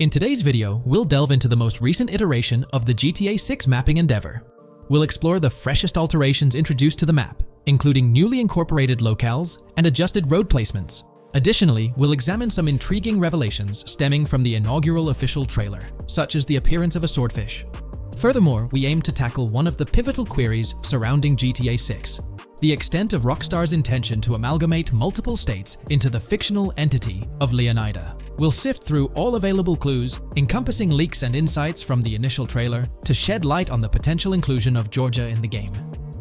In today's video, we'll delve into the most recent iteration of the GTA 6 mapping endeavor. We'll explore the freshest alterations introduced to the map, including newly incorporated locales and adjusted road placements. Additionally, we'll examine some intriguing revelations stemming from the inaugural official trailer, such as the appearance of a swordfish. Furthermore, we aim to tackle one of the pivotal queries surrounding GTA 6, the extent of Rockstar's intention to amalgamate multiple states into the fictional entity of Leonida. We'll sift through all available clues, encompassing leaks and insights from the initial trailer, to shed light on the potential inclusion of Georgia in the game.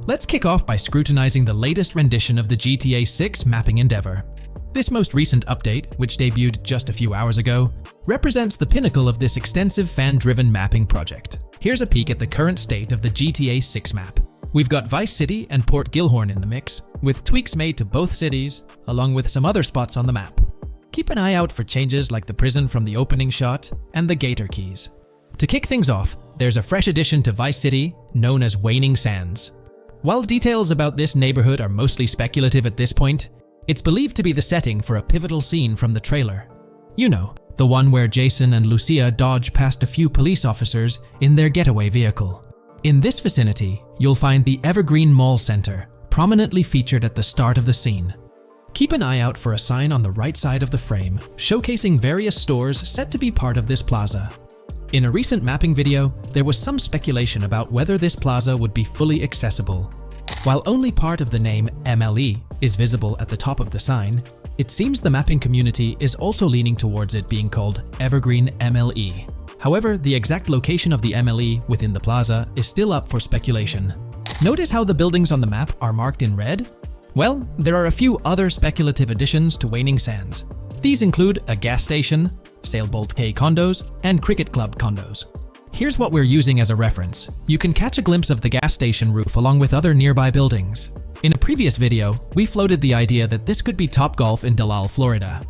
Let's kick off by scrutinizing the latest rendition of the GTA 6 mapping endeavor. This most recent update, which debuted just a few hours ago, represents the pinnacle of this extensive fan-driven mapping project. Here's a peek at the current state of the GTA 6 map. We've got Vice City and Port Gilhorn in the mix, with tweaks made to both cities, along with some other spots on the map. Keep an eye out for changes like the prison from the opening shot and the Gator Keys. To kick things off, there's a fresh addition to Vice City known as Waning Sands. While details about this neighborhood are mostly speculative at this point, it's believed to be the setting for a pivotal scene from the trailer. You know, the one where Jason and Lucia dodge past a few police officers in their getaway vehicle. In this vicinity, you'll find the Evergreen Mall Center, prominently featured at the start of the scene. Keep an eye out for a sign on the right side of the frame, showcasing various stores set to be part of this plaza. In a recent mapping video, there was some speculation about whether this plaza would be fully accessible. While only part of the name MLE is visible at the top of the sign, it seems the mapping community is also leaning towards it being called Evergreen MLE. However, the exact location of the MLE within the plaza is still up for speculation. Notice how the buildings on the map are marked in red? Well, there are a few other speculative additions to Waning Sands. These include a gas station, Sailbolt K condos, and Cricket Club condos. Here's what we're using as a reference. You can catch a glimpse of the gas station roof along with other nearby buildings. In a previous video, we floated the idea that this could be Topgolf in Dalal, Florida.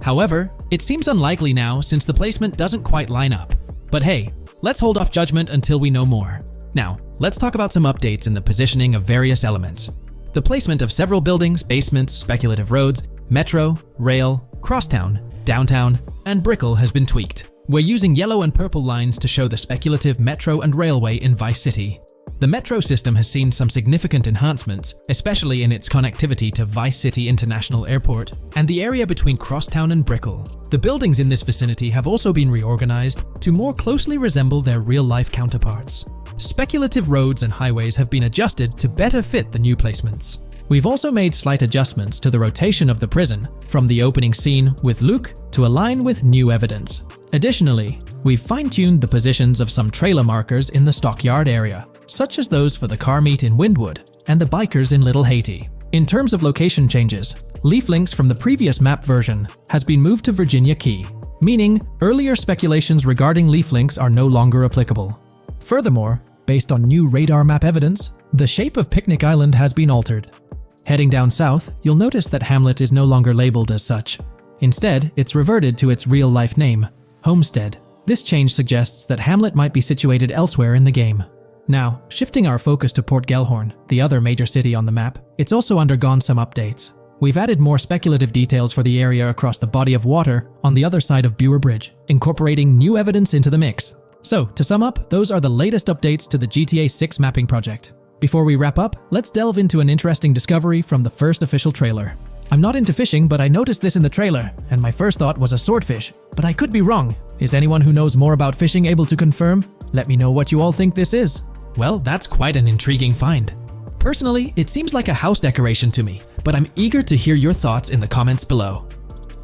However, it seems unlikely now since the placement doesn't quite line up. But hey, let's hold off judgment until we know more. Now, let's talk about some updates in the positioning of various elements. The placement of several buildings, basements, speculative roads, metro, rail, crosstown, downtown, and Brickell has been tweaked. We're using yellow and purple lines to show the speculative metro and railway in Vice City. The metro system has seen some significant enhancements, especially in its connectivity to Vice City International Airport and the area between Crosstown and Brickell. The buildings in this vicinity have also been reorganized to more closely resemble their real-life counterparts. Speculative roads and highways have been adjusted to better fit the new placements. We've also made slight adjustments to the rotation of the prison from the opening scene with Luke to align with new evidence. Additionally, we've fine-tuned the positions of some trailer markers in the stockyard area, such as those for the car meet in Windwood and the bikers in Little Haiti. In terms of location changes, leaf links from the previous map version has been moved to Virginia Key, meaning earlier speculations regarding leaf links are no longer applicable. Furthermore, based on new radar map evidence, the shape of Picnic Island has been altered. Heading down south, you'll notice that Hamlet is no longer labeled as such. Instead, it's reverted to its real-life name, Homestead. This change suggests that Hamlet might be situated elsewhere in the game. Now, shifting our focus to Port Gilhorn, the other major city on the map, it's also undergone some updates. We've added more speculative details for the area across the body of water on the other side of Bure Bridge, incorporating new evidence into the mix. So, to sum up, those are the latest updates to the GTA 6 mapping project. Before we wrap up, let's delve into an interesting discovery from the first official trailer. I'm not into fishing, but I noticed this in the trailer, and my first thought was a swordfish. But I could be wrong. Is anyone who knows more about fishing able to confirm? Let me know what you all think this is. Well, that's quite an intriguing find. Personally, it seems like a house decoration to me, but I'm eager to hear your thoughts in the comments below.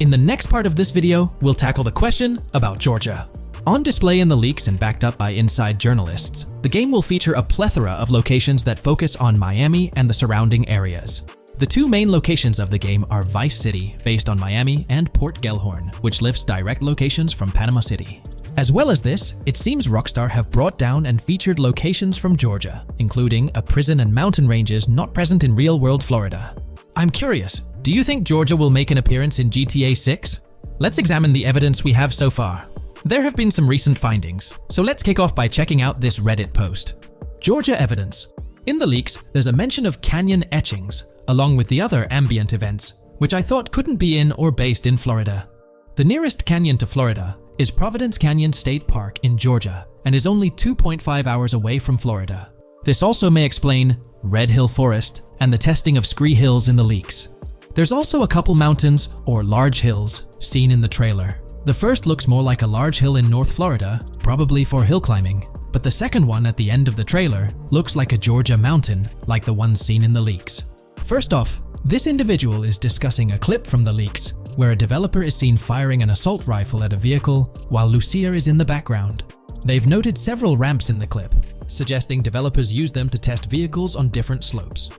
In the next part of this video, we'll tackle the question about Georgia. On display in the leaks and backed up by inside journalists, the game will feature a plethora of locations that focus on Miami and the surrounding areas. The two main locations of the game are Vice City, based on Miami, and Port Gilhorn, which lifts direct locations from Panama City. As well as this, it seems Rockstar have brought down and featured locations from Georgia, including a prison and mountain ranges not present in real-world Florida. I'm curious, do you think Georgia will make an appearance in GTA 6? Let's examine the evidence we have so far. There have been some recent findings, so let's kick off by checking out this Reddit post. Georgia evidence. In the leaks, there's a mention of canyon etchings, along with the other ambient events, which I thought couldn't be in or based in Florida. The nearest canyon to Florida is Providence Canyon State Park in Georgia and is only 2.5 hours away from Florida. This also may explain Red Hill Forest and the testing of scree hills in the leaks. There's also a couple mountains or large hills seen in the trailer. The first looks more like a large hill in North Florida, probably for hill climbing, but the second one at the end of the trailer looks like a Georgia mountain, like the ones seen in the leaks. First off, this individual is discussing a clip from the leaks where a developer is seen firing an assault rifle at a vehicle while Lucia is in the background. They've noted several ramps in the clip, suggesting developers use them to test vehicles on different slopes.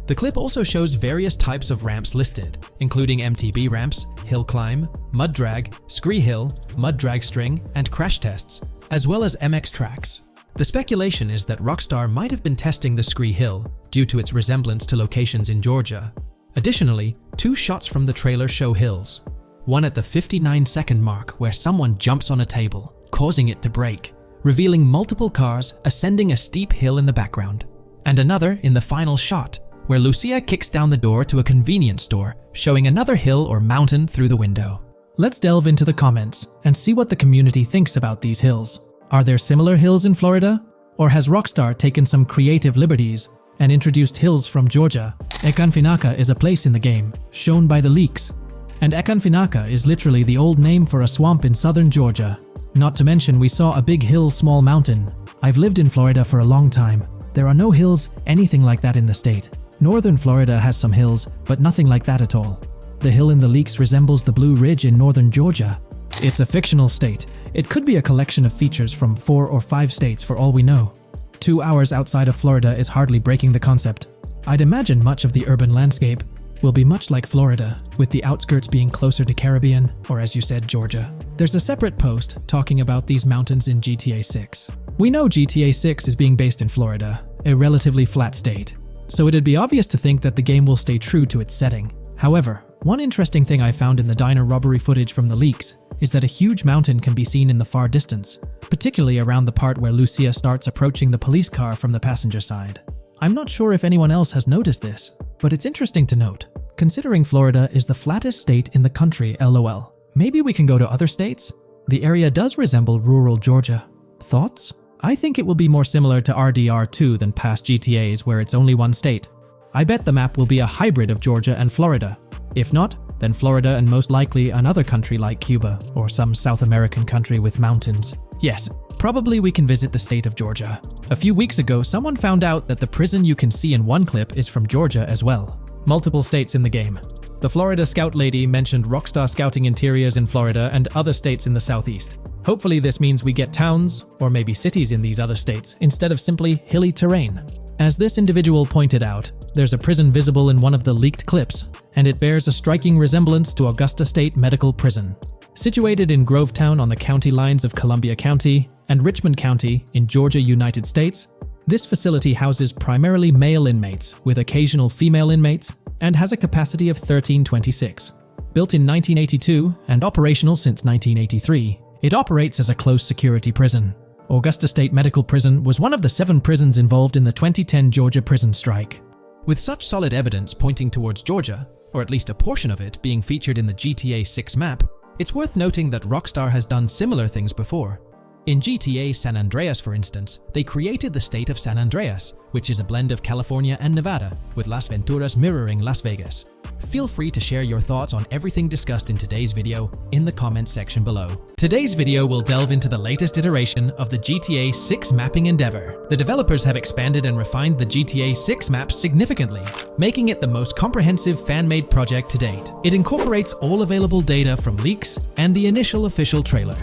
The clip also shows various types of ramps listed, including MTB ramps, hill climb, mud drag, scree hill, mud drag string, and crash tests, as well as MX tracks. The speculation is that Rockstar might have been testing the scree hill due to its resemblance to locations in Georgia. Additionally, 2 shots from the trailer show hills. One at the 59-second mark where someone jumps on a table, causing it to break, revealing multiple cars ascending a steep hill in the background. And another in the final shot, where Lucia kicks down the door to a convenience store, showing another hill or mountain through the window. Let's delve into the comments and see what the community thinks about these hills. Are there similar hills in Florida? Or has Rockstar taken some creative liberties and introduced hills from Georgia? Ekanfinaka is a place in the game, shown by the leaks. And Ekanfinaka is literally the old name for a swamp in southern Georgia. Not to mention we saw a big hill, small mountain. I've lived in Florida for a long time. There are no hills anything like that in the state. Northern Florida has some hills, but nothing like that at all. The hill in the leaks resembles the Blue Ridge in northern Georgia. It's a fictional state. It could be a collection of features from 4 or 5 states for all we know. 2 hours outside of Florida is hardly breaking the concept. I'd imagine much of the urban landscape will be much like Florida, with the outskirts being closer to Caribbean, or as you said, Georgia. There's a separate post talking about these mountains in GTA 6. We know GTA 6 is being based in Florida, a relatively flat state, so it'd be obvious to think that the game will stay true to its setting. However, one interesting thing I found in the diner robbery footage from the leaks is that a huge mountain can be seen in the far distance, particularly around the part where Lucia starts approaching the police car from the passenger side. I'm not sure if anyone else has noticed this, but it's interesting to note, considering Florida is the flattest state in the country, LOL. Maybe we can go to other states? The area does resemble rural Georgia. Thoughts? I think it will be more similar to RDR2 than past GTAs where it's only one state. I bet the map will be a hybrid of Georgia and Florida. If not, then Florida and most likely another country like Cuba or some South American country with mountains. Yes, probably we can visit the state of Georgia. A few weeks ago, someone found out that the prison you can see in one clip is from Georgia as well. Multiple states in the game. The Florida Scout lady mentioned Rockstar Scouting interiors in Florida and other states in the southeast. Hopefully this means we get towns, or maybe cities in these other states, instead of simply hilly terrain. As this individual pointed out, there's a prison visible in one of the leaked clips, and it bears a striking resemblance to Augusta State Medical Prison. Situated in Grovetown on the county lines of Columbia County and Richmond County in Georgia, United States, this facility houses primarily male inmates with occasional female inmates and has a capacity of 1326. Built in 1982 and operational since 1983, it operates as a close security prison. Augusta State Medical Prison was one of the 7 prisons involved in the 2010 Georgia prison strike. With such solid evidence pointing towards Georgia, or at least a portion of it being featured in the GTA 6 map, it's worth noting that Rockstar has done similar things before. In GTA San Andreas, for instance, they created the state of San Andreas, which is a blend of California and Nevada, with Las Venturas mirroring Las Vegas. Feel free to share your thoughts on everything discussed in today's video in the comments section below. Today's video will delve into the latest iteration of the GTA 6 mapping endeavor. The developers have expanded and refined the GTA 6 map significantly, making it the most comprehensive fan-made project to date. It incorporates all available data from leaks and the initial official trailer.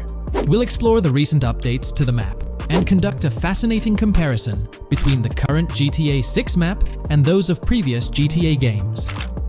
We'll explore the recent updates to the map and conduct a fascinating comparison between the current GTA 6 map and those of previous GTA games.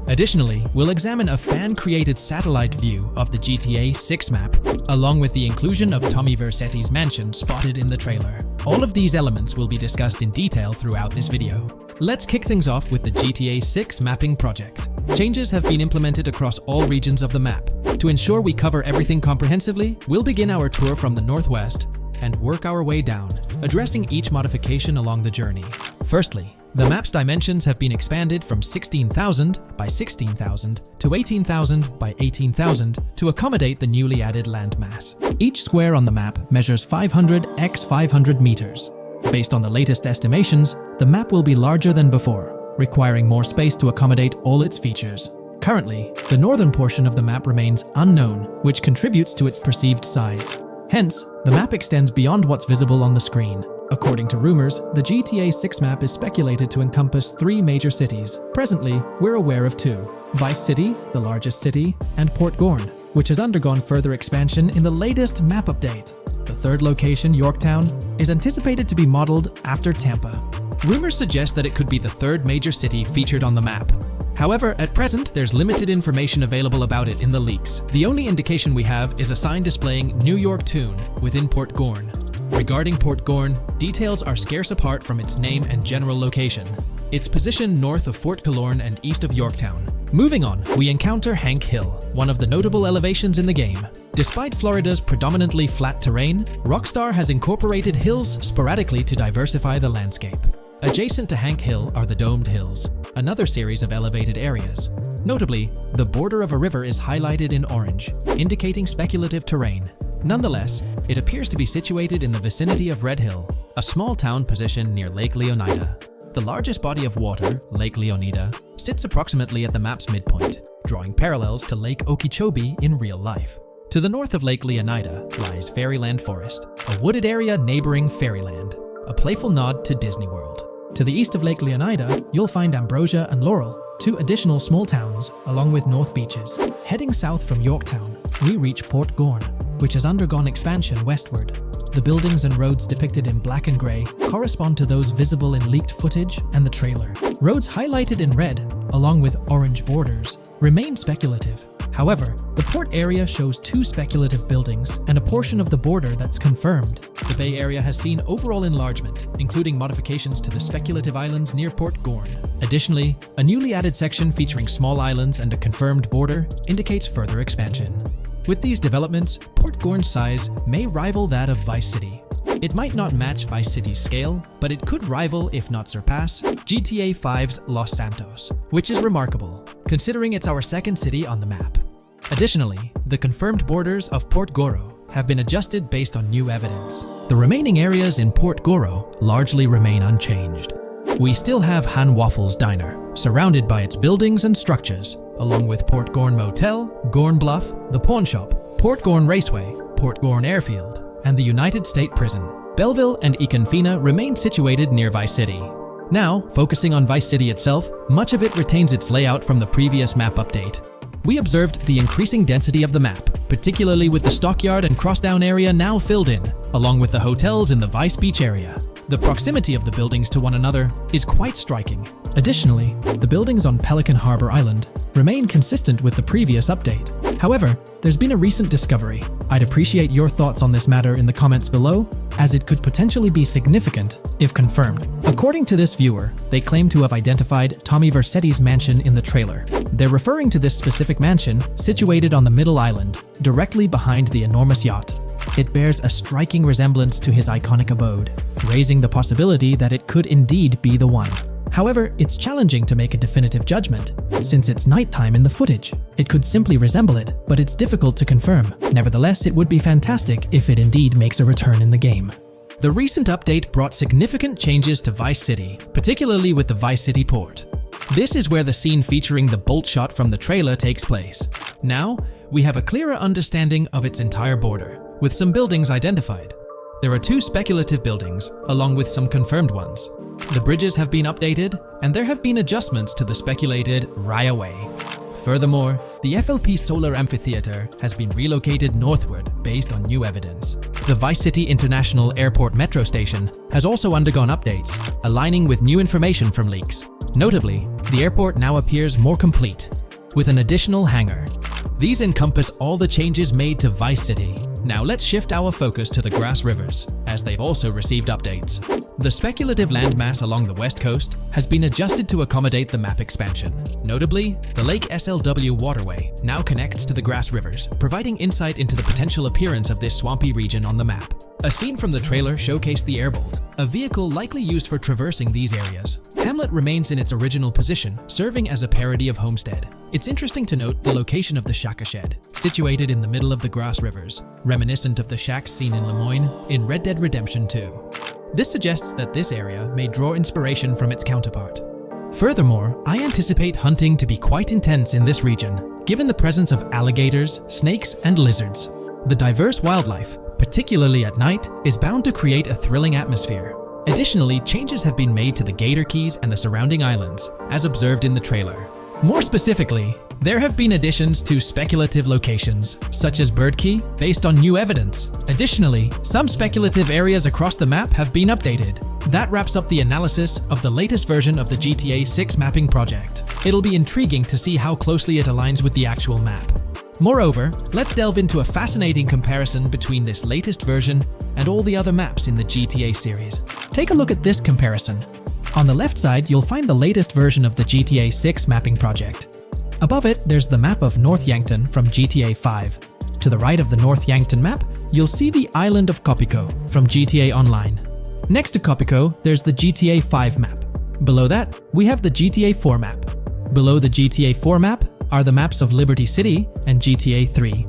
Additionally, we'll examine a fan-created satellite view of the GTA 6 map, along with the inclusion of Tommy Vercetti's mansion spotted in the trailer. All of these elements will be discussed in detail throughout this video. Let's kick things off with the GTA 6 mapping project. Changes have been implemented across all regions of the map. To ensure we cover everything comprehensively, we'll begin our tour from the northwest and work our way down, addressing each modification along the journey. Firstly, The map's dimensions have been expanded from 16,000 by 16,000 to 18,000 by 18,000 to accommodate the newly added landmass. Each square on the map measures 500 x 500 meters. Based on the latest estimations, the map will be larger than before, requiring more space to accommodate all its features. Currently, the northern portion of the map remains unknown, which contributes to its perceived size. Hence, the map extends beyond what's visible on the screen. According to rumors, the GTA 6 map is speculated to encompass 3 major cities. Presently, we're aware of 2. Vice City, the largest city, and Port Gorn, which has undergone further expansion in the latest map update. The third location, Yorktown, is anticipated to be modeled after Tampa. Rumors suggest that it could be the third major city featured on the map. However, at present, there's limited information available about it in the leaks. The only indication we have is a sign displaying New York Tune within Port Gorn. Regarding Port Gorn, details are scarce apart from its name and general location. It's positioned north of Fort Killorn and east of Yorktown. Moving on, we encounter Hank Hill, one of the notable elevations in the game. Despite Florida's predominantly flat terrain, Rockstar has incorporated hills sporadically to diversify the landscape. Adjacent to Hank Hill are the Domed Hills, another series of elevated areas. Notably, the border of a river is highlighted in orange, indicating speculative terrain. Nonetheless, it appears to be situated in the vicinity of Red Hill, a small town positioned near Lake Leonida. The largest body of water, Lake Leonida, sits approximately at the map's midpoint, drawing parallels to Lake Okeechobee in real life. To the north of Lake Leonida lies Fairyland Forest, a wooded area neighboring Fairyland, a playful nod to Disney World. To the east of Lake Leonida, you'll find Ambrosia and Laurel, 2 additional small towns, along with North Beaches. Heading south from Yorktown, we reach Port Gorn, which has undergone expansion westward. The buildings and roads depicted in black and grey correspond to those visible in leaked footage and the trailer. Roads highlighted in red, along with orange borders, remain speculative. However, the port area shows 2 speculative buildings and a portion of the border that's confirmed. The Bay Area has seen overall enlargement, including modifications to the speculative islands near Port Gorn. Additionally, a newly added section featuring small islands and a confirmed border indicates further expansion. With these developments, Port Gorn's size may rival that of Vice City. It might not match Vice City's scale, but it could rival, if not surpass, GTA 5's Los Santos, which is remarkable, considering it's our second city on the map. Additionally, the confirmed borders of Port Goro have been adjusted based on new evidence. The remaining areas in Port Goro largely remain unchanged. We still have Han Waffles Diner, surrounded by its buildings and structures, along with Port Gorn Motel, Gorn Bluff, the Pawn Shop, Port Gorn Raceway, Port Gorn Airfield, and the United State Prison. Belleville and Econfina remain situated near Vice City. Now, focusing on Vice City itself, much of it retains its layout from the previous map update. We observed the increasing density of the map, particularly with the Stockyard and Crossdown area now filled in, along with the hotels in the Vice Beach area. The proximity of the buildings to one another is quite striking. Additionally, the buildings on Pelican Harbor Island remain consistent with the previous update. However, there's been a recent discovery. I'd appreciate your thoughts on this matter in the comments below, as it could potentially be significant if confirmed. According to this viewer, they claim to have identified Tommy Vercetti's mansion in the trailer. They're referring to this specific mansion situated on the middle island, directly behind the enormous yacht. It bears a striking resemblance to his iconic abode, raising the possibility that it could indeed be the one. However, it's challenging to make a definitive judgment, since it's nighttime in the footage. It could simply resemble it, but it's difficult to confirm. Nevertheless, it would be fantastic if it indeed makes a return in the game. The recent update brought significant changes to Vice City, particularly with the Vice City port. This is where the scene featuring the bolt shot from the trailer takes place. Now, we have a clearer understanding of its entire border, with some buildings identified. There are 2 speculative buildings, along with some confirmed ones. The bridges have been updated, and there have been adjustments to the speculated Raya Way. Furthermore, the FLP Solar Amphitheater has been relocated northward based on new evidence. The Vice City International Airport metro station has also undergone updates, aligning with new information from leaks. Notably, the airport now appears more complete, with an additional hangar. These encompass all the changes made to Vice City. Now let's shift our focus to the Grass Rivers, as they've also received updates. The speculative landmass along the west coast has been adjusted to accommodate the map expansion. Notably, the Lake SLW waterway now connects to the Grass Rivers, providing insight into the potential appearance of this swampy region on the map. A scene from the trailer showcased the Airbolt, a vehicle likely used for traversing these areas. Hamlet remains in its original position, serving as a parody of Homestead. It's interesting to note the location of the Shaka Shed, situated in the middle of the Grass Rivers, reminiscent of the shacks seen in Lemoyne in Red Dead Redemption 2. This suggests that this area may draw inspiration from its counterpart. Furthermore, I anticipate hunting to be quite intense in this region, given the presence of alligators, snakes, and lizards. The diverse wildlife, particularly at night, is bound to create a thrilling atmosphere. Additionally, changes have been made to the Gator Keys and the surrounding islands, as observed in the trailer. More specifically, there have been additions to speculative locations, such as Bird Key, based on new evidence. Additionally, some speculative areas across the map have been updated. That wraps up the analysis of the latest version of the GTA 6 mapping project. It'll be intriguing to see how closely it aligns with the actual map. Moreover, let's delve into a fascinating comparison between this latest version and all the other maps in the GTA series. Take a look at this comparison. On the left side, you'll find the latest version of the GTA 6 mapping project. Above it, there's the map of North Yankton from GTA 5. To the right of the North Yankton map, you'll see the island of Copico from GTA Online. Next to Copico, there's the GTA 5 map. Below that, we have the GTA 4 map. Below the GTA 4 map are the maps of Liberty City and GTA 3.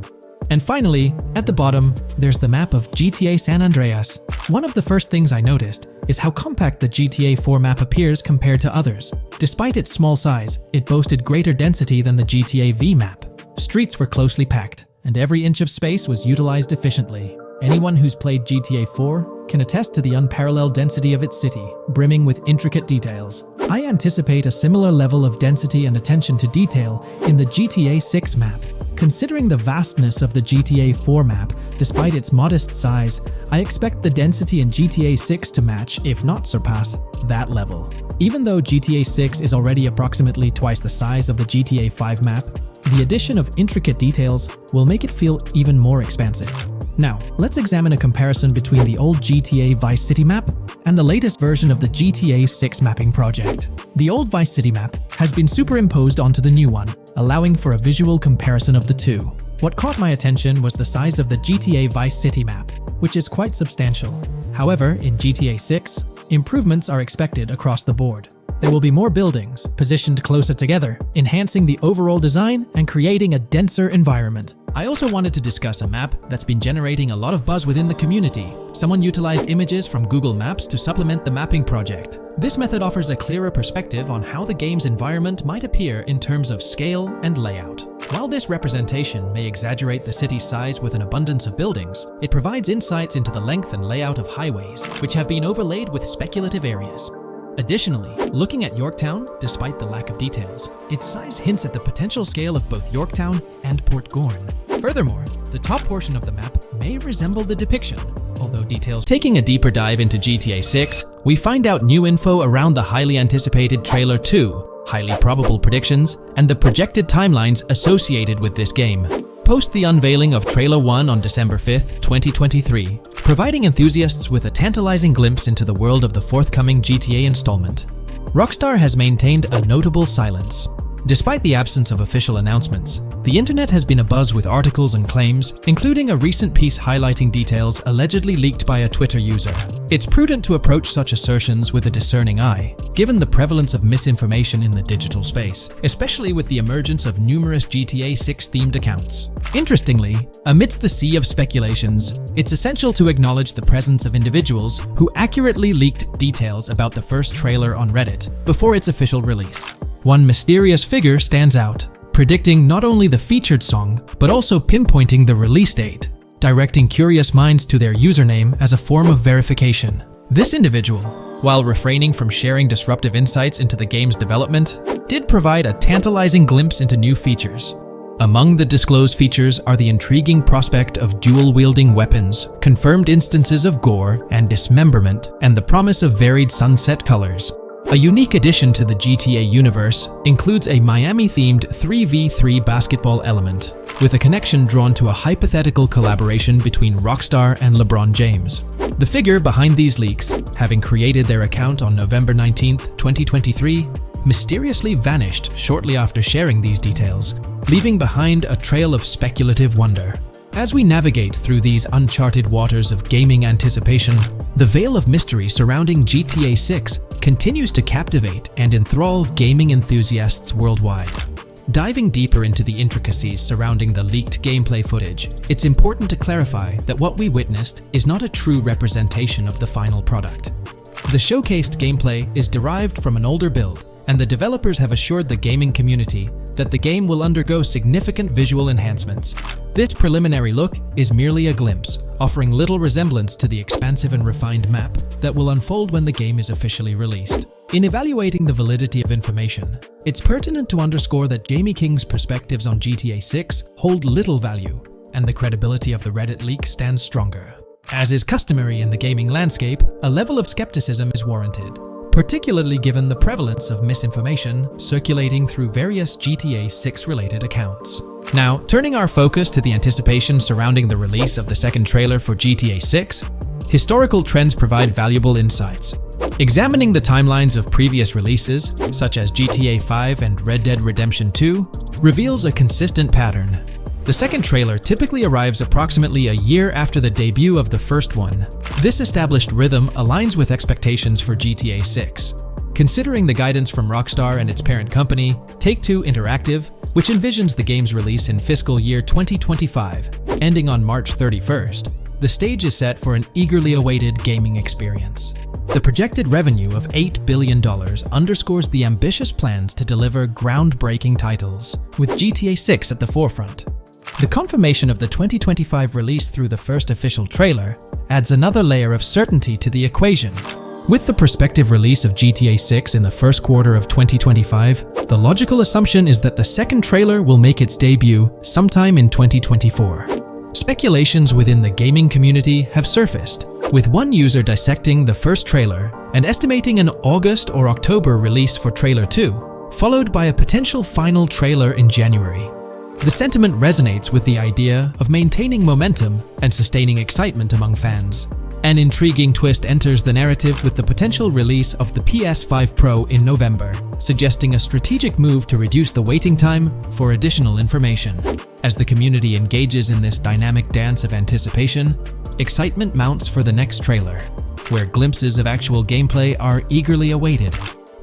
And finally, at the bottom, there's the map of GTA San Andreas. One of the first things I noticed is how compact the GTA 4 map appears compared to others. Despite its small size, it boasted greater density than the GTA V map. Streets were closely packed, and every inch of space was utilized efficiently. Anyone who's played GTA 4 can attest to the unparalleled density of its city, brimming with intricate details. I anticipate a similar level of density and attention to detail in the GTA 6 map. Considering the vastness of the GTA 4 map, despite its modest size, I expect the density in GTA 6 to match, if not surpass, that level. Even though GTA 6 is already approximately twice the size of the GTA 5 map, the addition of intricate details will make it feel even more expansive. Now, let's examine a comparison between the old GTA Vice City map and the latest version of the GTA 6 mapping project. The old Vice City map has been superimposed onto the new one, allowing for a visual comparison of the two. What caught my attention was the size of the GTA Vice City map, which is quite substantial. However, in GTA 6, improvements are expected across the board. There will be more buildings, positioned closer together, enhancing the overall design and creating a denser environment. I also wanted to discuss a map that's been generating a lot of buzz within the community. Someone utilized images from Google Maps to supplement the mapping project. This method offers a clearer perspective on how the game's environment might appear in terms of scale and layout. While this representation may exaggerate the city's size with an abundance of buildings, it provides insights into the length and layout of highways, which have been overlaid with speculative areas. Additionally, looking at Yorktown, despite the lack of details, its size hints at the potential scale of both Yorktown and Port Gorn. Furthermore, the top portion of the map may resemble the depiction, although details. Taking a deeper dive into GTA 6, we find out new info around the highly anticipated Trailer 2, highly probable predictions, and the projected timelines associated with this game. Post the unveiling of Trailer 1 on December 5th, 2023, providing enthusiasts with a tantalizing glimpse into the world of the forthcoming GTA installment. Rockstar has maintained a notable silence. Despite the absence of official announcements, the internet has been abuzz with articles and claims, including a recent piece highlighting details allegedly leaked by a Twitter user. It's prudent to approach such assertions with a discerning eye, given the prevalence of misinformation in the digital space, especially with the emergence of numerous GTA 6-themed accounts. Interestingly, amidst the sea of speculations, it's essential to acknowledge the presence of individuals who accurately leaked details about the first trailer on Reddit before its official release. One mysterious figure stands out, predicting not only the featured song, but also pinpointing the release date, directing curious minds to their username as a form of verification. This individual, while refraining from sharing disruptive insights into the game's development, did provide a tantalizing glimpse into new features. Among the disclosed features are the intriguing prospect of dual-wielding weapons, confirmed instances of gore and dismemberment, and the promise of varied sunset colors. A unique addition to the GTA universe includes a Miami-themed 3v3 basketball element, with a connection drawn to a hypothetical collaboration between Rockstar and LeBron James. The figure behind these leaks, having created their account on November 19, 2023, mysteriously vanished shortly after sharing these details, leaving behind a trail of speculative wonder. As we navigate through these uncharted waters of gaming anticipation, the veil of mystery surrounding GTA 6 continues to captivate and enthrall gaming enthusiasts worldwide. Diving deeper into the intricacies surrounding the leaked gameplay footage, it's important to clarify that what we witnessed is not a true representation of the final product. The showcased gameplay is derived from an older build, and the developers have assured the gaming community that the game will undergo significant visual enhancements. This preliminary look is merely a glimpse, offering little resemblance to the expansive and refined map that will unfold when the game is officially released. In evaluating the validity of information, it's pertinent to underscore that Jamie King's perspectives on GTA 6 hold little value, and the credibility of the Reddit leak stands stronger. As is customary in the gaming landscape, a level of skepticism is warranted, particularly given the prevalence of misinformation circulating through various GTA 6 related accounts. Now, turning our focus to the anticipation surrounding the release of the second trailer for GTA 6, historical trends provide valuable insights. Examining the timelines of previous releases, such as GTA 5 and Red Dead Redemption 2, reveals a consistent pattern. The second trailer typically arrives approximately a year after the debut of the first one. This established rhythm aligns with expectations for GTA 6. Considering the guidance from Rockstar and its parent company, Take-Two Interactive, which envisions the game's release in fiscal year 2025, ending on March 31st, the stage is set for an eagerly awaited gaming experience. The projected revenue of $8 billion underscores the ambitious plans to deliver groundbreaking titles, with GTA 6 at the forefront. The confirmation of the 2025 release through the first official trailer adds another layer of certainty to the equation. With the prospective release of GTA 6 in the first quarter of 2025, the logical assumption is that the second trailer will make its debut sometime in 2024. Speculations within the gaming community have surfaced, with one user dissecting the first trailer and estimating an August or October release for Trailer 2, followed by a potential final trailer in January. The sentiment resonates with the idea of maintaining momentum and sustaining excitement among fans. An intriguing twist enters the narrative with the potential release of the PS5 Pro in November, suggesting a strategic move to reduce the waiting time for additional information. As the community engages in this dynamic dance of anticipation, excitement mounts for the next trailer, where glimpses of actual gameplay are eagerly awaited.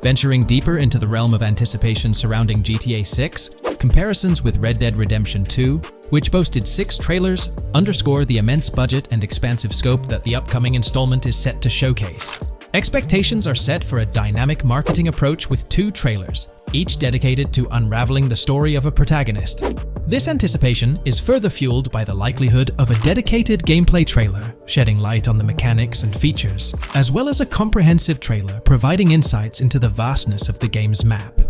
Venturing deeper into the realm of anticipation surrounding GTA 6, comparisons with Red Dead Redemption 2, which boasted 6 trailers, underscore the immense budget and expansive scope that the upcoming installment is set to showcase. Expectations are set for a dynamic marketing approach with 2 trailers, each dedicated to unraveling the story of a protagonist. This anticipation is further fueled by the likelihood of a dedicated gameplay trailer, shedding light on the mechanics and features, as well as a comprehensive trailer providing insights into the vastness of the game's map.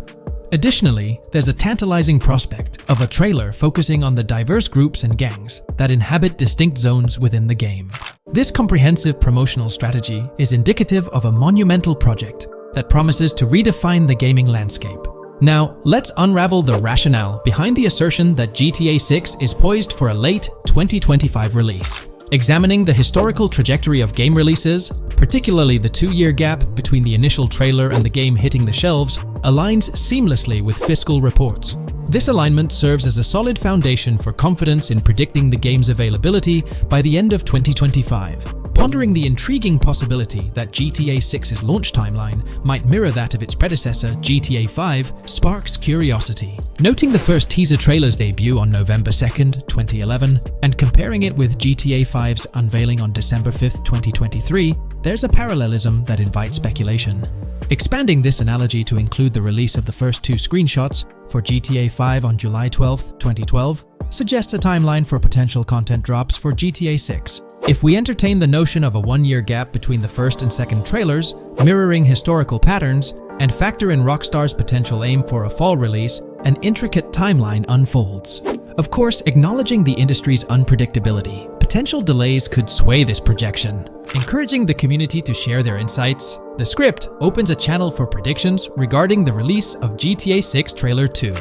Additionally, there's a tantalizing prospect of a trailer focusing on the diverse groups and gangs that inhabit distinct zones within the game. This comprehensive promotional strategy is indicative of a monumental project that promises to redefine the gaming landscape. Now, let's unravel the rationale behind the assertion that GTA 6 is poised for a late 2025 release. Examining the historical trajectory of game releases, particularly the 2-year gap between the initial trailer and the game hitting the shelves, aligns seamlessly with fiscal reports. This alignment serves as a solid foundation for confidence in predicting the game's availability by the end of 2025. Pondering the intriguing possibility that GTA 6's launch timeline might mirror that of its predecessor, GTA 5, sparks curiosity. Noting the first teaser trailer's debut on November 2nd, 2011, and comparing it with GTA 5's unveiling on December 5th, 2023, there's a parallelism that invites speculation. Expanding this analogy to include the release of the first 2 screenshots for GTA 5 on July 12, 2012, suggests a timeline for potential content drops for GTA 6. If we entertain the notion of a 1-year gap between the first and second trailers, mirroring historical patterns, and factor in Rockstar's potential aim for a fall release, an intricate timeline unfolds. Of course, acknowledging the industry's unpredictability, potential delays could sway this projection. Encouraging the community to share their insights, the script opens a channel for predictions regarding the release of GTA 6 Trailer 2.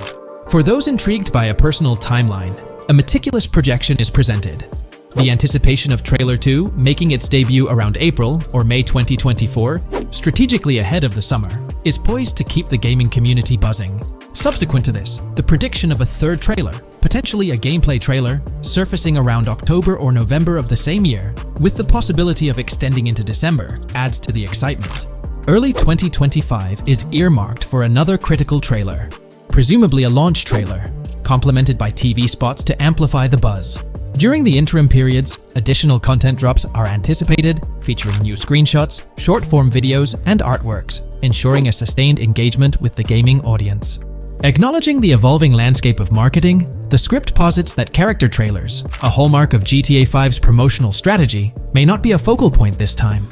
For those intrigued by a personal timeline, a meticulous projection is presented. The anticipation of Trailer 2 making its debut around April or May 2024, strategically ahead of the summer, is poised to keep the gaming community buzzing. Subsequent to this, the prediction of a third trailer, potentially a gameplay trailer, surfacing around October or November of the same year, with the possibility of extending into December, adds to the excitement. Early 2025 is earmarked for another critical trailer, presumably a launch trailer, complemented by TV spots to amplify the buzz. During the interim periods, additional content drops are anticipated, featuring new screenshots, short-form videos, and artworks, ensuring a sustained engagement with the gaming audience. Acknowledging the evolving landscape of marketing, the script posits that character trailers, a hallmark of GTA 5's promotional strategy, may not be a focal point this time.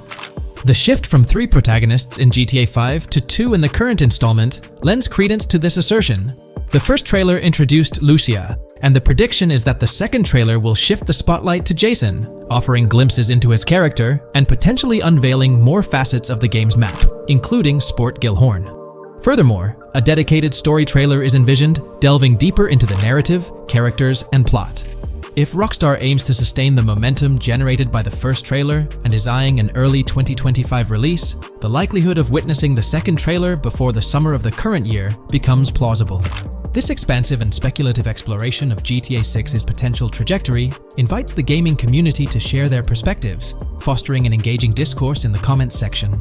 The shift from 3 protagonists in GTA 5 to 2 in the current installment lends credence to this assertion. The first trailer introduced Lucia, and the prediction is that the second trailer will shift the spotlight to Jason, offering glimpses into his character and potentially unveiling more facets of the game's map, including Sport Gilhorn. Furthermore, a dedicated story trailer is envisioned, delving deeper into the narrative, characters, and plot. If Rockstar aims to sustain the momentum generated by the first trailer and is eyeing an early 2025 release, the likelihood of witnessing the second trailer before the summer of the current year becomes plausible. This expansive and speculative exploration of GTA 6's potential trajectory invites the gaming community to share their perspectives, fostering an engaging discourse in the comments section.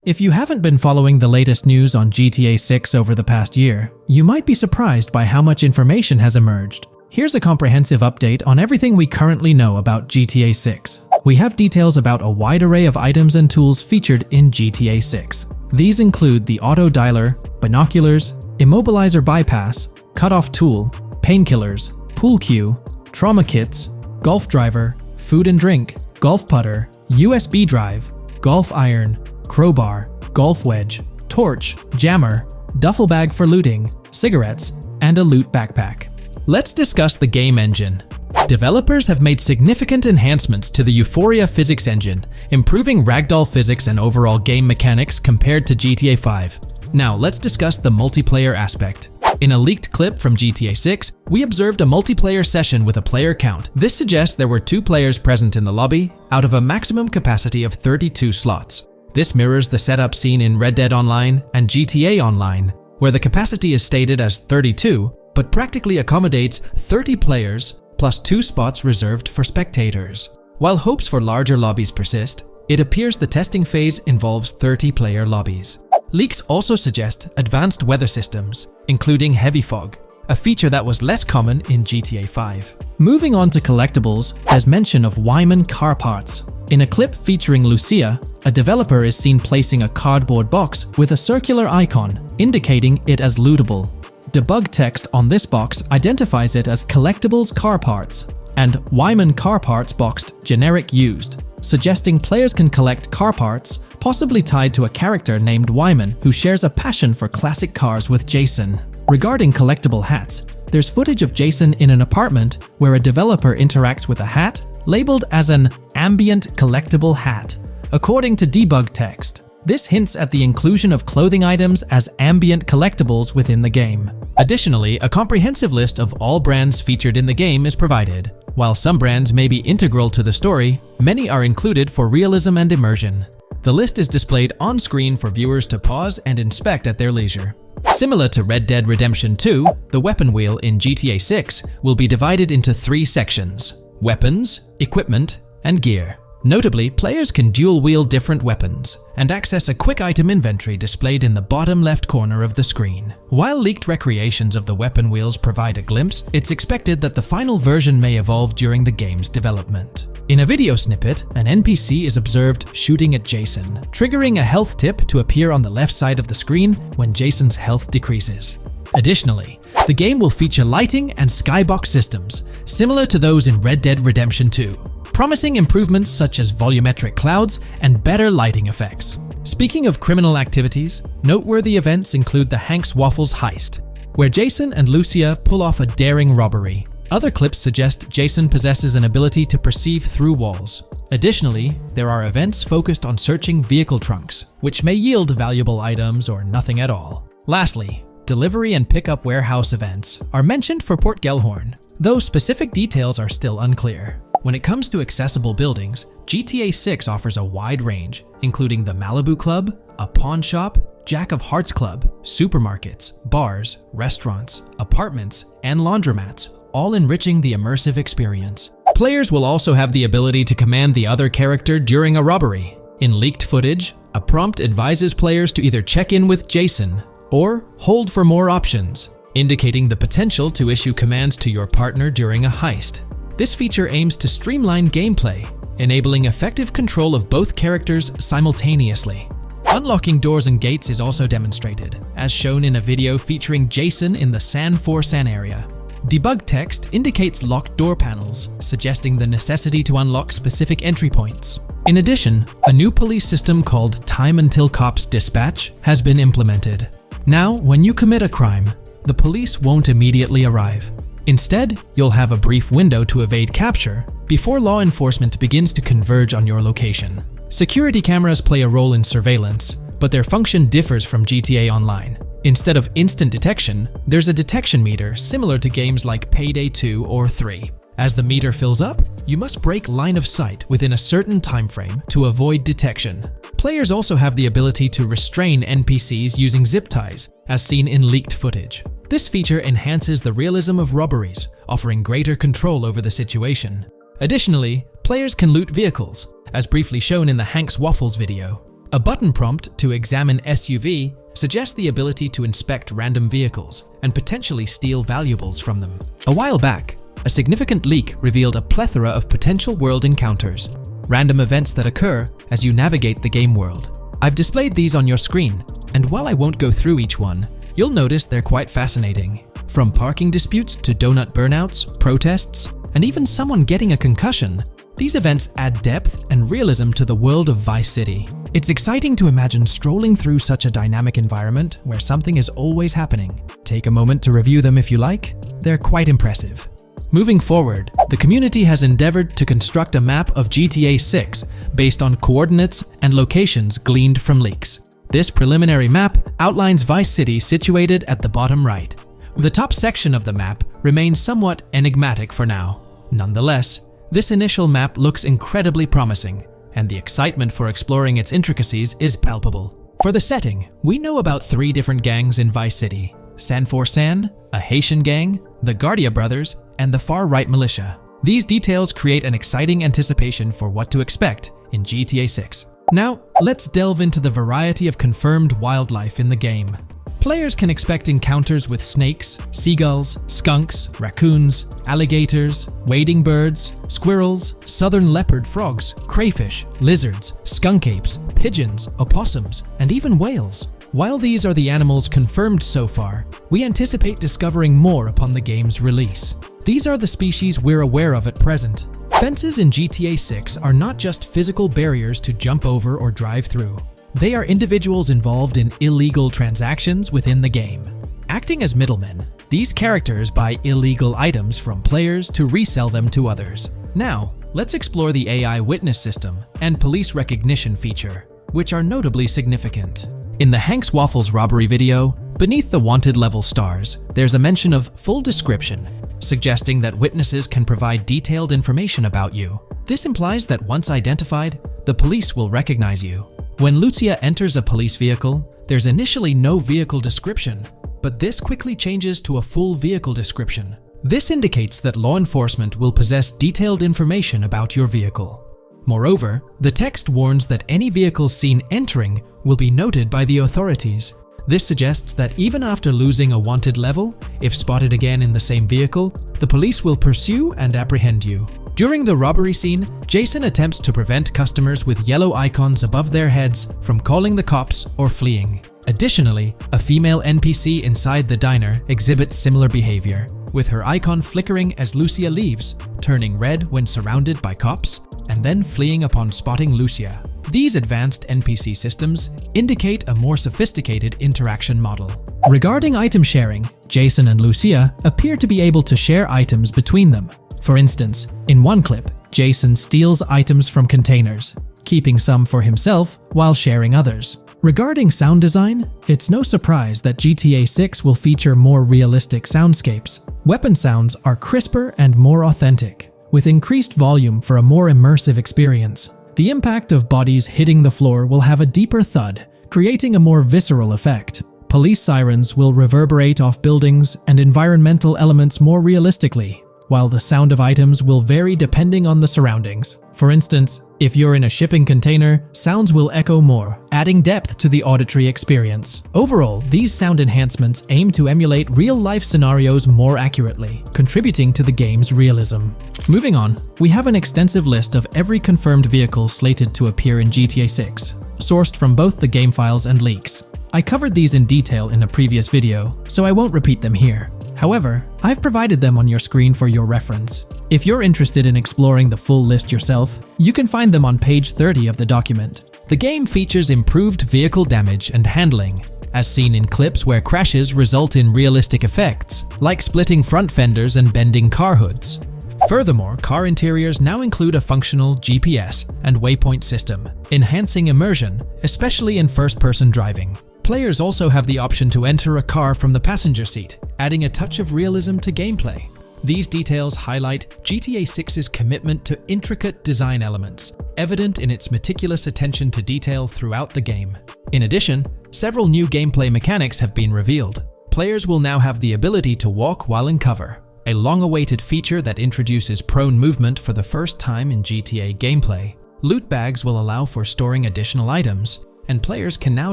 If you haven't been following the latest news on GTA 6 over the past year, you might be surprised by how much information has emerged. Here's a comprehensive update on everything we currently know about GTA 6. We have details about a wide array of items and tools featured in GTA 6. These include the auto dialer, binoculars, immobilizer bypass, cutoff tool, painkillers, pool cue, trauma kits, golf driver, food and drink, golf putter, USB drive, golf iron, crowbar, golf wedge, torch, jammer, duffel bag for looting, cigarettes, and a loot backpack. Let's discuss the game engine. Developers have made significant enhancements to the Euphoria physics engine, improving ragdoll physics and overall game mechanics compared to GTA 5. Now let's discuss the multiplayer aspect. In a leaked clip from GTA 6, we observed a multiplayer session with a player count. This suggests there were 2 players present in the lobby, out of a maximum capacity of 32 slots. This mirrors the setup seen in Red Dead Online and GTA Online, where the capacity is stated as 32, but practically accommodates 30 players plus 2 spots reserved for spectators. While hopes for larger lobbies persist, it appears the testing phase involves 30-player lobbies. Leaks also suggest advanced weather systems, including heavy fog, a feature that was less common in GTA 5. Moving on to collectibles, there's mention of Wyman car parts. In a clip featuring Lucia, a developer is seen placing a cardboard box with a circular icon, indicating it as lootable. Debug text on this box identifies it as Collectibles Car Parts and Wyman Car Parts boxed Generic Used, suggesting players can collect car parts, possibly tied to a character named Wyman who shares a passion for classic cars with Jason. Regarding collectible hats, there's footage of Jason in an apartment where a developer interacts with a hat labeled as an ambient collectible hat. According to debug text, this hints at the inclusion of clothing items as ambient collectibles within the game. Additionally, a comprehensive list of all brands featured in the game is provided. While some brands may be integral to the story, many are included for realism and immersion. The list is displayed on screen for viewers to pause and inspect at their leisure. Similar to Red Dead Redemption 2, the weapon wheel in GTA 6 will be divided into 3 sections: weapons, equipment, and gear. Notably, players can dual-wield different weapons and access a quick item inventory displayed in the bottom left corner of the screen. While leaked recreations of the weapon wheels provide a glimpse, it's expected that the final version may evolve during the game's development. In a video snippet, an NPC is observed shooting at Jason, triggering a health tip to appear on the left side of the screen when Jason's health decreases. Additionally, the game will feature lighting and skybox systems, similar to those in Red Dead Redemption 2. Promising improvements such as volumetric clouds and better lighting effects. Speaking of criminal activities, noteworthy events include the Hank's Waffles heist, where Jason and Lucia pull off a daring robbery. Other clips suggest Jason possesses an ability to perceive through walls. Additionally, there are events focused on searching vehicle trunks, which may yield valuable items or nothing at all. Lastly, delivery and pickup warehouse events are mentioned for Port Gellhorn, though specific details are still unclear. When it comes to accessible buildings, GTA 6 offers a wide range, including the Malibu Club, a pawn shop, Jack of Hearts Club, supermarkets, bars, restaurants, apartments, and laundromats, all enriching the immersive experience. Players will also have the ability to command the other character during a robbery. In leaked footage, a prompt advises players to either check in with Jason or hold for more options, indicating the potential to issue commands to your partner during a heist. This feature aims to streamline gameplay, enabling effective control of both characters simultaneously. Unlocking doors and gates is also demonstrated, as shown in a video featuring Jason in the San Forsan area. Debug text indicates locked door panels, suggesting the necessity to unlock specific entry points. In addition, a new police system called Time Until Cops Dispatch has been implemented. Now, when you commit a crime, the police won't immediately arrive. Instead, you'll have a brief window to evade capture before law enforcement begins to converge on your location. Security cameras play a role in surveillance, but their function differs from GTA Online. Instead of instant detection, there's a detection meter similar to games like Payday 2 or 3. As the meter fills up, you must break line of sight within a certain time frame to avoid detection. Players also have the ability to restrain NPCs using zip ties, as seen in leaked footage. This feature enhances the realism of robberies, offering greater control over the situation. Additionally, players can loot vehicles, as briefly shown in the Hank's Waffles video. A button prompt to examine SUV suggests the ability to inspect random vehicles and potentially steal valuables from them. A while back, a significant leak revealed a plethora of potential world encounters, random events that occur as you navigate the game world. I've displayed these on your screen, and while I won't go through each one, you'll notice they're quite fascinating. From parking disputes to donut burnouts, protests, and even someone getting a concussion, these events add depth and realism to the world of Vice City. It's exciting to imagine strolling through such a dynamic environment where something is always happening. Take a moment to review them if you like. They're quite impressive. Moving forward, the community has endeavored to construct a map of GTA 6 based on coordinates and locations gleaned from leaks. This preliminary map outlines Vice City situated at the bottom right. The top section of the map remains somewhat enigmatic for now. Nonetheless, this initial map looks incredibly promising, and the excitement for exploring its intricacies is palpable. For the setting, we know about 3 different gangs in Vice City: San Forsan, a Haitian gang, the Guardia Brothers, and the far-right militia. These details create an exciting anticipation for what to expect in GTA 6. Now, let's delve into the variety of confirmed wildlife in the game. Players can expect encounters with snakes, seagulls, skunks, raccoons, alligators, wading birds, squirrels, southern leopard frogs, crayfish, lizards, skunk apes, pigeons, opossums, and even whales. While these are the animals confirmed so far, we anticipate discovering more upon the game's release. These are the species we're aware of at present. Fences in GTA 6 are not just physical barriers to jump over or drive through. They are individuals involved in illegal transactions within the game. Acting as middlemen, these characters buy illegal items from players to resell them to others. Now, let's explore the AI witness system and police recognition feature, which are notably significant. In the Hank's Waffles robbery video, beneath the wanted level stars, there's a mention of full description, suggesting that witnesses can provide detailed information about you. This implies that once identified, the police will recognize you. When Lucia enters a police vehicle, there's initially no vehicle description, but this quickly changes to a full vehicle description. This indicates that law enforcement will possess detailed information about your vehicle. Moreover, the text warns that any vehicle seen entering will be noted by the authorities. This suggests that even after losing a wanted level, if spotted again in the same vehicle, the police will pursue and apprehend you. During the robbery scene, Jason attempts to prevent customers with yellow icons above their heads from calling the cops or fleeing. Additionally, a female NPC inside the diner exhibits similar behavior, with her icon flickering as Lucia leaves, turning red when surrounded by cops, and then fleeing upon spotting Lucia. These advanced NPC systems indicate a more sophisticated interaction model. Regarding item sharing, Jason and Lucia appear to be able to share items between them. For instance, in one clip, Jason steals items from containers, keeping some for himself while sharing others. Regarding sound design, it's no surprise that GTA 6 will feature more realistic soundscapes. Weapon sounds are crisper and more authentic, with increased volume for a more immersive experience. The impact of bodies hitting the floor will have a deeper thud, creating a more visceral effect. Police sirens will reverberate off buildings and environmental elements more realistically, while the sound of items will vary depending on the surroundings. For instance, if you're in a shipping container, sounds will echo more, adding depth to the auditory experience. Overall, these sound enhancements aim to emulate real-life scenarios more accurately, contributing to the game's realism. Moving on, we have an extensive list of every confirmed vehicle slated to appear in GTA 6, sourced from both the game files and leaks. I covered these in detail in a previous video, so I won't repeat them here. However, I've provided them on your screen for your reference. If you're interested in exploring the full list yourself, you can find them on page 30 of the document. The game features improved vehicle damage and handling, as seen in clips where crashes result in realistic effects, like splitting front fenders and bending car hoods. Furthermore, car interiors now include a functional GPS and waypoint system, enhancing immersion, especially in first-person driving. Players also have the option to enter a car from the passenger seat, adding a touch of realism to gameplay. These details highlight GTA 6's commitment to intricate design elements, evident in its meticulous attention to detail throughout the game. In addition, several new gameplay mechanics have been revealed. Players will now have the ability to walk while in cover, a long-awaited feature that introduces prone movement for the first time in GTA gameplay. Loot bags will allow for storing additional items, and players can now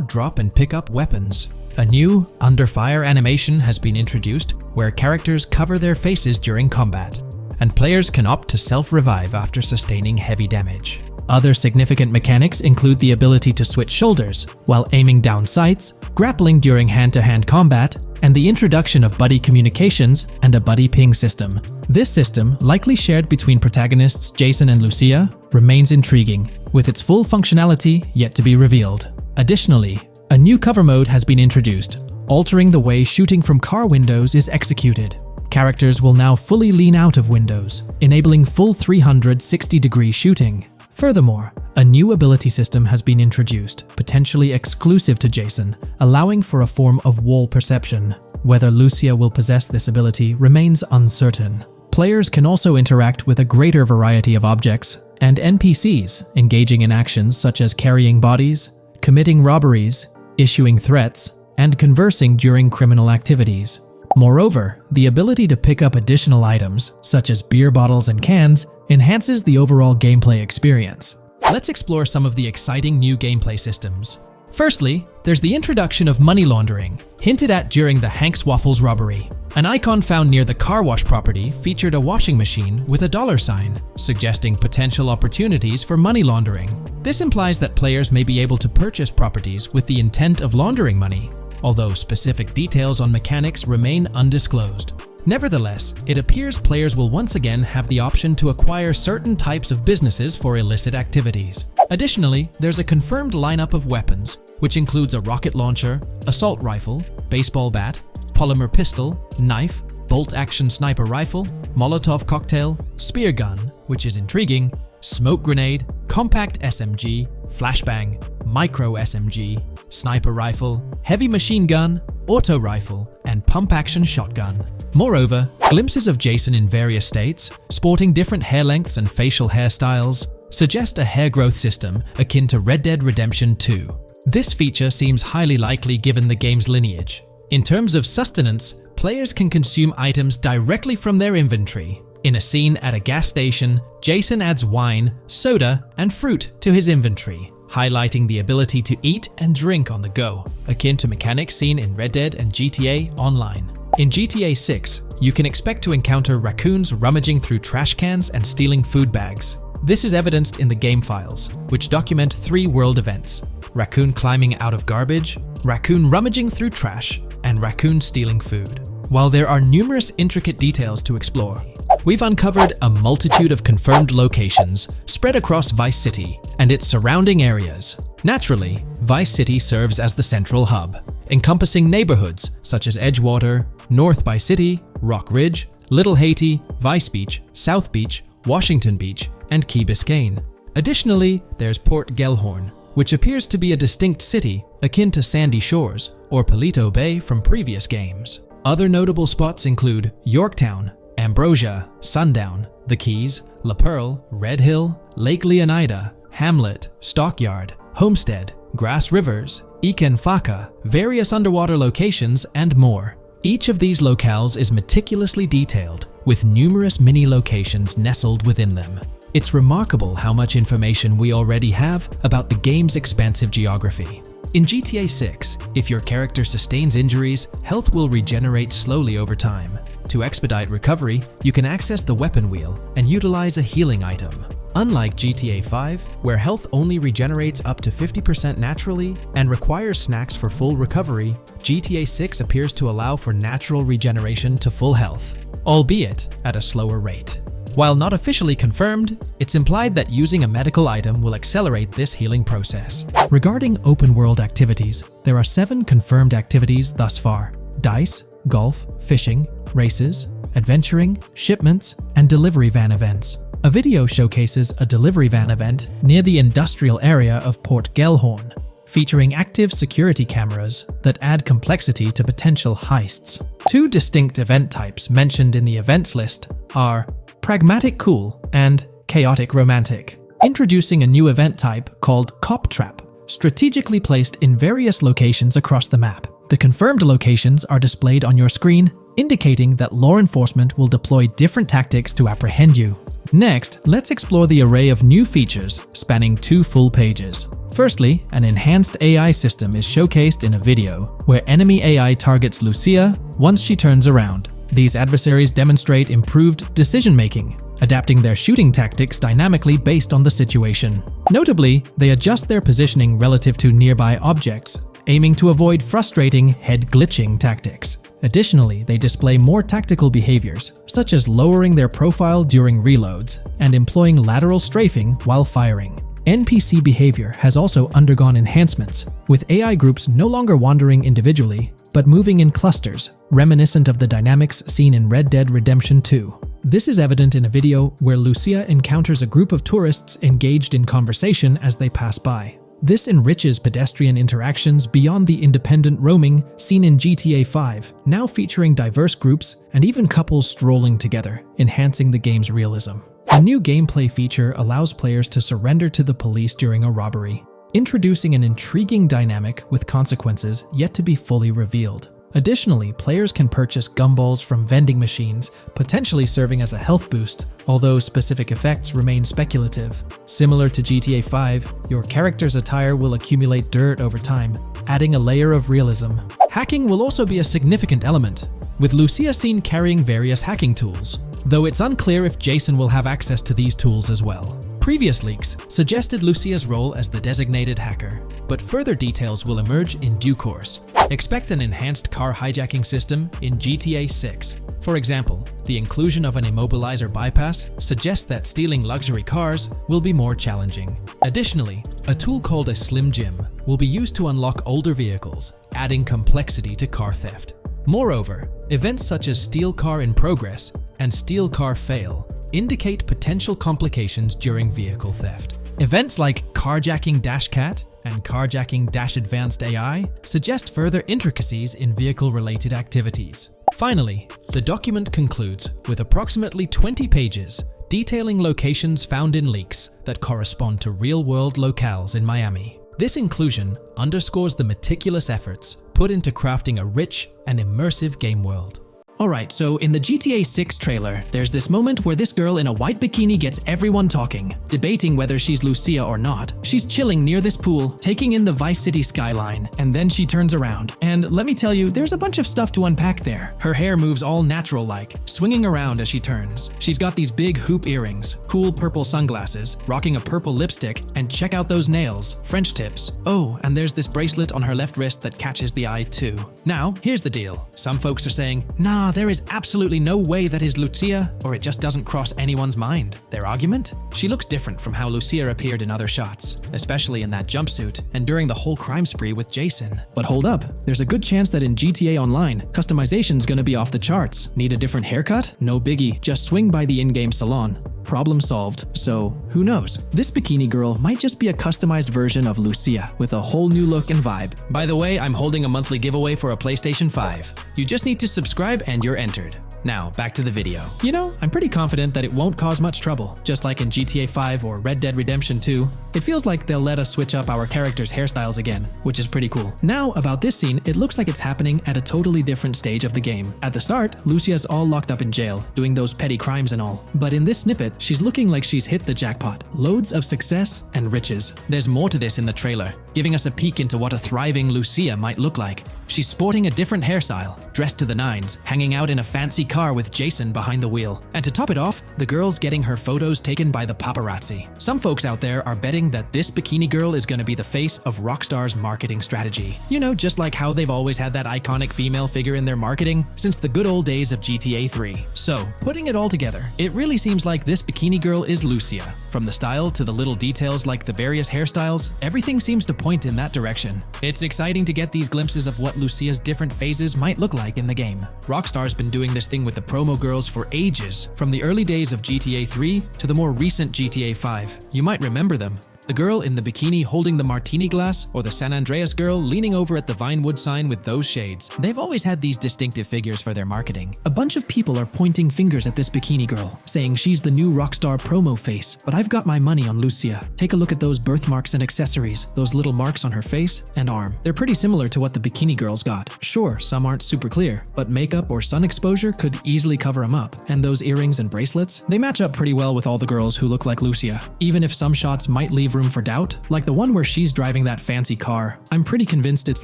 drop and pick up weapons. A new under fire animation has been introduced where characters cover their faces during combat, and players can opt to self-revive after sustaining heavy damage. Other significant mechanics include the ability to switch shoulders while aiming down sights, grappling during hand-to-hand combat, and the introduction of buddy communications and a buddy ping system. This system, likely shared between protagonists Jason and Lucia, remains intriguing, with its full functionality yet to be revealed. Additionally, a new cover mode has been introduced, altering the way shooting from car windows is executed. Characters will now fully lean out of windows, enabling full 360-degree shooting. Furthermore, a new ability system has been introduced, potentially exclusive to Jason, allowing for a form of wall perception. Whether Lucia will possess this ability remains uncertain. Players can also interact with a greater variety of objects and NPCs, engaging in actions such as carrying bodies, committing robberies, issuing threats, and conversing during criminal activities. Moreover, the ability to pick up additional items, such as beer bottles and cans, enhances the overall gameplay experience. Let's explore some of the exciting new gameplay systems. Firstly, there's the introduction of money laundering, hinted at during the Hank's Waffles robbery. An icon found near the car wash property featured a washing machine with a dollar sign, suggesting potential opportunities for money laundering. This implies that players may be able to purchase properties with the intent of laundering money, although specific details on mechanics remain undisclosed. Nevertheless, it appears players will once again have the option to acquire certain types of businesses for illicit activities. Additionally, there's a confirmed lineup of weapons, which includes a rocket launcher, assault rifle, baseball bat, polymer pistol, knife, bolt-action sniper rifle, Molotov cocktail, spear gun, which is intriguing, smoke grenade, compact SMG, flashbang, micro SMG, sniper rifle, heavy machine gun, auto rifle, and pump-action shotgun. Moreover, glimpses of Jason in various states, sporting different hair lengths and facial hairstyles, suggest a hair growth system akin to Red Dead Redemption 2. This feature seems highly likely given the game's lineage. In terms of sustenance, players can consume items directly from their inventory. In a scene at a gas station, Jason adds wine, soda, and fruit to his inventory, highlighting the ability to eat and drink on the go, akin to mechanics seen in Red Dead and GTA Online. In GTA 6, you can expect to encounter raccoons rummaging through trash cans and stealing food bags. This is evidenced in the game files, which document 3 world events: raccoon climbing out of garbage, raccoon rummaging through trash, and raccoon stealing food. While there are numerous intricate details to explore, we've uncovered a multitude of confirmed locations spread across Vice City and its surrounding areas. Naturally, Vice City serves as the central hub, encompassing neighborhoods such as Edgewater, North Vice City, Rock Ridge, Little Haiti, Vice Beach, South Beach, Washington Beach, and Key Biscayne. Additionally, there's Port Gellhorn, which appears to be a distinct city akin to Sandy Shores or Paleto Bay from previous games. Other notable spots include Yorktown, Ambrosia, Sundown, The Keys, La Pearl, Red Hill, Lake Leonida, Hamlet, Stockyard, Homestead, Grass Rivers, Iken Faka, various underwater locations, and more. Each of these locales is meticulously detailed, with numerous mini locations nestled within them. It's remarkable how much information we already have about the game's expansive geography. In GTA 6, if your character sustains injuries, health will regenerate slowly over time. To expedite recovery, you can access the weapon wheel and utilize a healing item. Unlike GTA 5, where health only regenerates up to 50% naturally and requires snacks for full recovery, GTA 6 appears to allow for natural regeneration to full health, albeit at a slower rate. While not officially confirmed, it's implied that using a medical item will accelerate this healing process. Regarding open-world activities, there are 7 confirmed activities thus far: dice, golf, fishing, races, adventuring, shipments, and delivery van events. A video showcases a delivery van event near the industrial area of Port Gellhorn, featuring active security cameras that add complexity to potential heists. 2 distinct event types mentioned in the events list are Pragmatic Cool and Chaotic Romantic, introducing a new event type called Cop Trap, strategically placed in various locations across the map. The confirmed locations are displayed on your screen, indicating that law enforcement will deploy different tactics to apprehend you. Next, let's explore the array of new features spanning 2 full pages. Firstly, an enhanced AI system is showcased in a video, where enemy AI targets Lucia once she turns around. These adversaries demonstrate improved decision-making, adapting their shooting tactics dynamically based on the situation. Notably, they adjust their positioning relative to nearby objects, aiming to avoid frustrating head-glitching tactics. Additionally, they display more tactical behaviors, such as lowering their profile during reloads and employing lateral strafing while firing. NPC behavior has also undergone enhancements, with AI groups no longer wandering individually, but moving in clusters, reminiscent of the dynamics seen in Red Dead Redemption 2. This is evident in a video where Lucia encounters a group of tourists engaged in conversation as they pass by. This enriches pedestrian interactions beyond the independent roaming seen in GTA 5, now featuring diverse groups and even couples strolling together, enhancing the game's realism. A new gameplay feature allows players to surrender to the police during a robbery, introducing an intriguing dynamic with consequences yet to be fully revealed. Additionally, players can purchase gumballs from vending machines, potentially serving as a health boost, although specific effects remain speculative. Similar to GTA 5, your character's attire will accumulate dirt over time, adding a layer of realism. Hacking will also be a significant element, with Lucia seen carrying various hacking tools, though it's unclear if Jason will have access to these tools as well. Previous leaks suggested Lucia's role as the designated hacker, but further details will emerge in due course. Expect an enhanced car hijacking system in GTA 6. For example, the inclusion of an immobilizer bypass suggests that stealing luxury cars will be more challenging. Additionally, a tool called a Slim Jim will be used to unlock older vehicles, adding complexity to car theft. Moreover, events such as Steal Car in Progress and Steal Car Fail indicate potential complications during vehicle theft. Events like Carjacking Cat and Carjacking Advanced AI suggest further intricacies in vehicle-related activities. Finally, the document concludes with approximately 20 pages detailing locations found in leaks that correspond to real-world locales in Miami. This inclusion underscores the meticulous efforts put into crafting a rich and immersive game world. Alright, so in the GTA 6 trailer, there's this moment where this girl in a white bikini gets everyone talking, debating whether she's Lucia or not. She's chilling near this pool, taking in the Vice City skyline, and then she turns around. And let me tell you, there's a bunch of stuff to unpack there. Her hair moves all natural-like, swinging around as she turns. She's got these big hoop earrings, cool purple sunglasses, rocking a purple lipstick, and check out those nails, French tips. Oh, and there's this bracelet on her left wrist that catches the eye too. Now, here's the deal. Some folks are saying, nah, there is absolutely no way that is Lucia, or it just doesn't cross anyone's mind. Their argument? She looks different from how Lucia appeared in other shots, especially in that jumpsuit and during the whole crime spree with Jason. But hold up, there's a good chance that in GTA Online, customization's gonna be off the charts. Need a different haircut? No biggie, just swing by the in-game salon. Problem solved. So, who knows? This bikini girl might just be a customized version of Lucia with a whole new look and vibe. By the way, I'm holding a monthly giveaway for a PlayStation 5. You just need to subscribe and you're entered. Now, back to the video. You know, I'm pretty confident that it won't cause much trouble, just like in GTA 5 or Red Dead Redemption 2. It feels like they'll let us switch up our characters' hairstyles again, which is pretty cool. Now, about this scene, it looks like it's happening at a totally different stage of the game. At the start, Lucia's all locked up in jail, doing those petty crimes and all. But in this snippet, she's looking like she's hit the jackpot. Loads of success and riches. There's more to this in the trailer, giving us a peek into what a thriving Lucia might look like. She's sporting a different hairstyle, dressed to the nines, hanging out in a fancy car with Jason behind the wheel. And to top it off, the girl's getting her photos taken by the paparazzi. Some folks out there are betting that this bikini girl is going to be the face of Rockstar's marketing strategy. You know, just like how they've always had that iconic female figure in their marketing since the good old days of GTA 3. So, putting it all together, it really seems like this bikini girl is Lucia. From the style to the little details like the various hairstyles, everything seems to point in that direction. It's exciting to get these glimpses of what Lucia's different phases might look like in the game. Rockstar's been doing this thing with the promo girls for ages, from the early days of GTA 3 to the more recent GTA 5. You might remember them. The girl in the bikini holding the martini glass, or the San Andreas girl leaning over at the Vinewood sign with those shades. They've always had these distinctive figures for their marketing. A bunch of people are pointing fingers at this bikini girl, saying she's the new Rockstar promo face. But I've got my money on Lucia. Take a look at those birthmarks and accessories, those little marks on her face and arm. They're pretty similar to what the bikini girl's got. Sure, some aren't super clear, but makeup or sun exposure could easily cover them up. And those earrings and bracelets, they match up pretty well with all the girls who look like Lucia. Even if some shots might leave room for doubt, like the one where she's driving that fancy car. I'm pretty convinced it's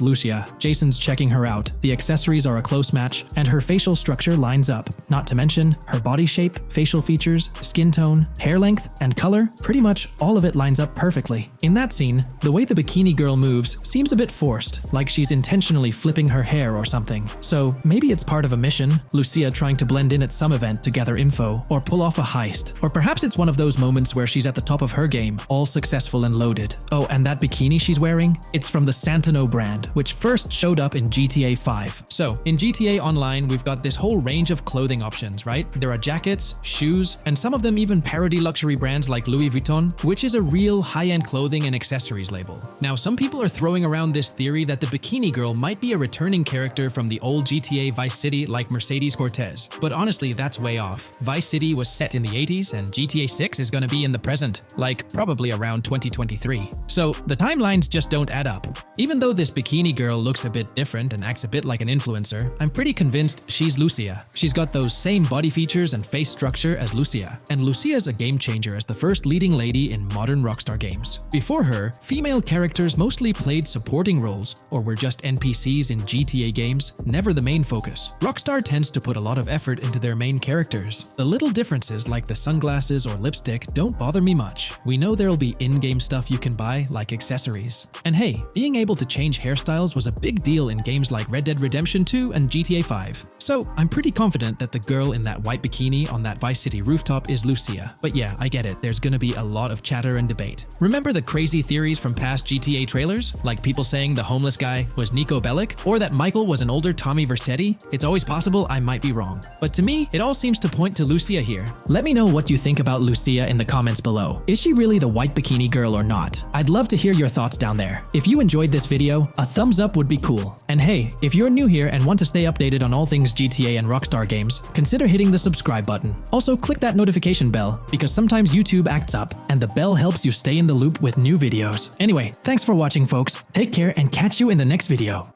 Lucia. Jason's checking her out. The accessories are a close match, and her facial structure lines up. Not to mention, her body shape, facial features, skin tone, hair length, and color, pretty much all of it lines up perfectly. In that scene, the way the bikini girl moves seems a bit forced, like she's intentionally flipping her hair or something. So maybe it's part of a mission, Lucia trying to blend in at some event to gather info, or pull off a heist. Or perhaps it's one of those moments where she's at the top of her game, all successful and loaded. Oh, and that bikini she's wearing? It's from the Santino brand, which first showed up in GTA 5. So, in GTA Online, we've got this whole range of clothing options, right? There are jackets, shoes, and some of them even parody luxury brands like Louis Vuitton, which is a real high-end clothing and accessories label. Now, some people are throwing around this theory that the bikini girl might be a returning character from the old GTA Vice City like Mercedes Cortez. But honestly, that's way off. Vice City was set in the 80s, and GTA 6 is gonna be in the present, like probably around 2023. So the timelines just don't add up. Even though this bikini girl looks a bit different and acts a bit like an influencer, I'm pretty convinced she's Lucia. She's got those same body features and face structure as Lucia, and Lucia's a game changer as the first leading lady in modern Rockstar games. Before her, female characters mostly played supporting roles or were just NPCs in GTA games, never the main focus. Rockstar tends to put a lot of effort into their main characters. The little differences like the sunglasses or lipstick don't bother me much. We know there'll be in-game stuff you can buy, like accessories. And hey, being able to change hairstyles was a big deal in games like Red Dead Redemption 2 and GTA 5. So I'm pretty confident that the girl in that white bikini on that Vice City rooftop is Lucia. But yeah, I get it, there's gonna be a lot of chatter and debate. Remember the crazy theories from past GTA trailers? Like people saying the homeless guy was Niko Bellic, or that Michael was an older Tommy Vercetti? It's always possible I might be wrong. But to me, it all seems to point to Lucia here. Let me know what you think about Lucia in the comments below. Is she really the white bikini girl or not? I'd love to hear your thoughts down there. If you enjoyed this video, a thumbs up would be cool. And hey, if you're new here and want to stay updated on all things GTA and Rockstar games, consider hitting the subscribe button. Also, click that notification bell, because sometimes YouTube acts up, and the bell helps you stay in the loop with new videos. Anyway, thanks for watching, folks. Take care and catch you in the next video.